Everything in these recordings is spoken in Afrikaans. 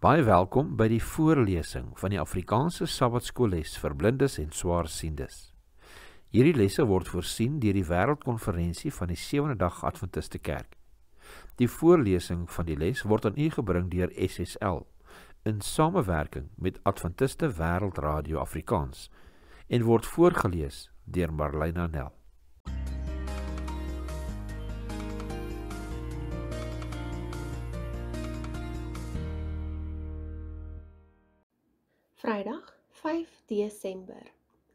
Baie welkom by die voorlesing van die Afrikaanse Sabbatskoolles vir blindes en swaarsiendes. Hierdie lesse word voorsien deur die Wêreldkonferensie van die Sewende Dag Adventiste Kerk. Die voorlesing van die les word aan u gebring deur SSL in samewerking met Adventiste Wêreldradio Afrikaans en word voorgelees deur Marlena Nel. Vrydag 5 Desember.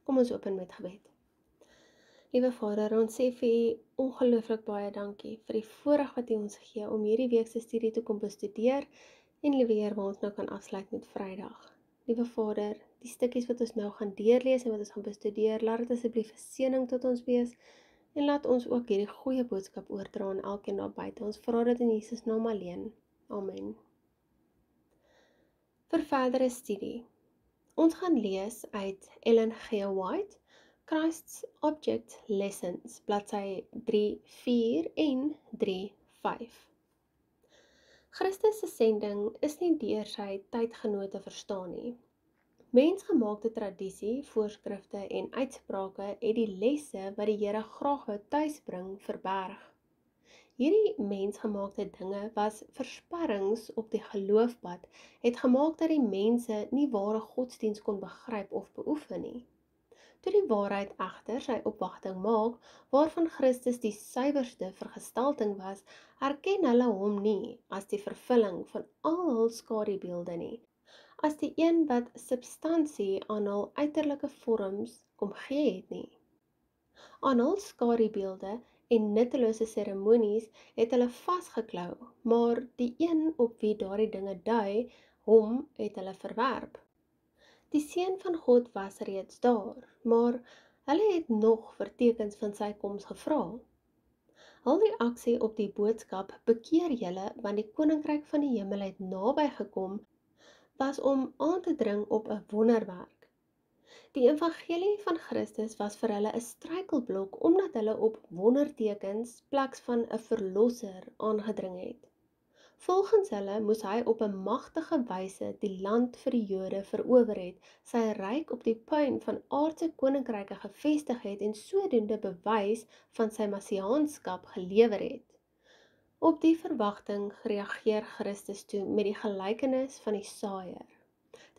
Kom ons open met gebed. Liewe Vader, ons sê vir U ongelooflik baie dankie vir die voorreg wat U ons gee om hierdie week se studie te kom bestudeer en liewe Heer waar ons nou kan afsluit met Vrydag. Liewe Vader, die stukkies wat ons nou gaan deurlees en wat ons gaan bestudeer, laat dit asseblief 'n seëning tot ons wees en laat ons ook hierdie goeie boodskap oordra aan elkeen daar buite. Ons vra dit in Jesus naam alleen. Amen. Vir verdere studie. Ons gaan lees uit Ellen G. White, Christ's Object Lessons, bladsy 3.4 en 3.5. Christus se sending is nie deur sy tydgenote verstaan nie. Mensgemaakte tradisie, voorskrifte en uitsprake het die lesse wat die Here graag wou tuisbring verberg. Hierdie mensgemaakte dinge was versperrings op die geloofpad, het gemaak dat die mense nie ware godsdiens kon begryp of beoefen nie. Toe die waarheid egter sy opwagting maak, waarvan Christus die suiwerste vergestalting was, erken hulle hom nie as die vervulling van al hul skadubeelde nie, as die een wat substansie aan hul uiterlike vorms kom gee het nie. Aan hul skadubeelde en nuttelose seremonies het hulle vasgeklou, maar die een op wie daardie dinge dui, hom het hulle verwerp. Die seun van God was reeds daar, maar hulle het nog vir tekens van sy koms gevra. Hul reaksie op die boodskap, bekeer julle, want die koninkryk van die hemel het naby gekom, was om aan te dring op 'n wonderwerk. Die evangelie van Christus was vir hulle 'n struikelblok, omdat hulle op wondertekens plaks van 'n verlosser aangedring het. Volgens hulle moes hy op 'n magtige wyse die land vir die Jode verower het, sy ryk op die puin van aardse koninkryke gevestig het en sodoende bewys van sy messiaanskap gelewer het. Op die verwagting reageer Christus toe met die gelykenis van die saaier.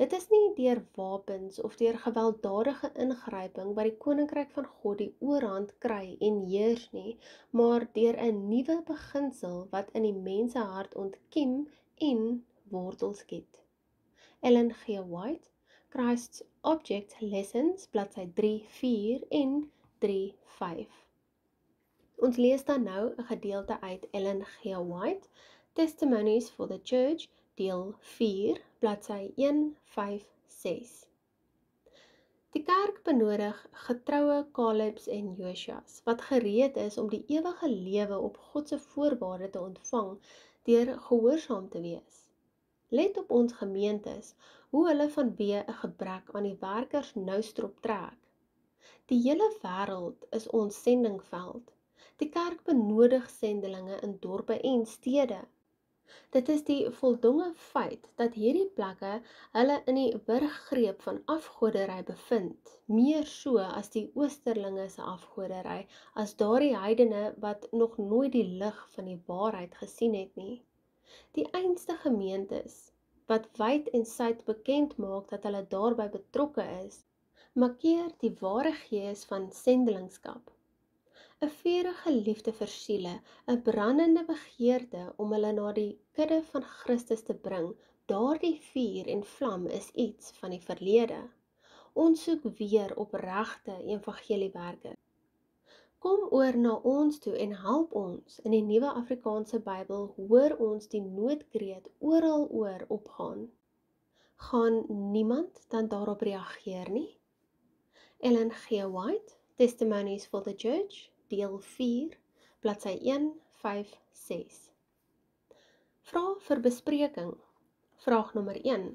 Dit is nie deur wapens of deur gewelddadige ingryping wat die koninkryk van God die oorhand kry en heers nie, maar deur 'n nuwe beginsel wat in die mensehart ontkiem en wortel skiet. Ellen G. White, Christ's Object Lessons, bladsy 3.4 en 3.5. Ons lees dan nou 'n gedeelte uit Ellen G. White, Testimonies for the Church, deel 4, bladsy 156. Die kerk benodig getroue Calebs en Josias, wat gereed is om die ewige lewe op God se voorwaarde te ontvang deur gehoorsaam te wees. Let op ons gemeentes, hoe hulle vanweë 'n gebrek aan die werkers noustrop trek. Die hele wêreld is ons sendingveld. Die kerk benodig sendelinge in dorpe en stede. Dit is die voldonge feit dat hierdie plekke hulle in die wurggreep van afgoderry bevind, meer so as die oosterlinge se afgoderry, as daardie heidene wat nog nooit die lig van die waarheid gesien het nie. Die einste gemeentes, wat wyd en suid bekend maak dat hulle daarby betrokke is, markeer die ware gees van sendelingskap. 'n vurige liefde vir siele, 'n brandende begeerte om hulle na die kudde van Christus te bring, daardie vuur en vlam is iets van die verlede. Ons soek weer opregte evangeliewerkers. Kom oor na ons toe en help ons. In die Nuwe Afrikaanse Bybel hoor ons die noodkreet oral oor opgaan. Gaan niemand dan daarop reageer nie? Ellen G. White, Testimonies for the Church, deel 4, bladsy 156. Vraag vir bespreking. Vraag nommer 1.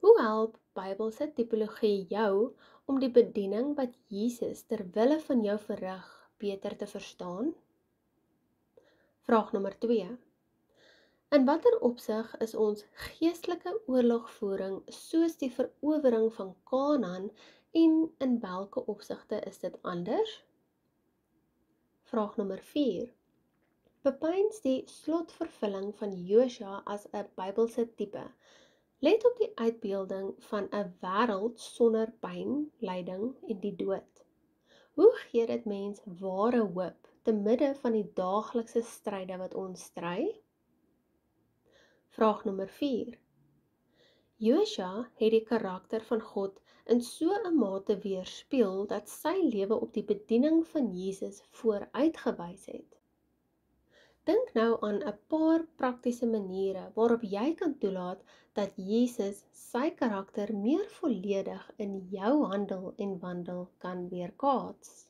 Hoe help Bybelse tipologie jou om die bediening wat Jesus ter wille van jou verrig beter te verstaan? Vraag nommer 2. In watter opsig is ons geestelike oorlogvoering soos die verowering van Kanaan en in watter opsigte is dit anders? Vraag nommer 4. Bepeins die slotvervulling van Josua as 'n Bybelse tipe. Let op die uitbeelding van 'n wêreld sonder pyn, lyding en die dood. Hoe gee dit mens ware hoop te midde van die daaglikse stryde wat ons stry? Vraag nommer 4. Josua het die karakter van God in so 'n mate weerspieël dat sy lewe op die bediening van Jesus vooruitgewys het. Dink nou aan 'n paar praktiese maniere waarop jy kan toelaat dat Jesus sy karakter meer volledig in jou handel en wandel kan weerkaats.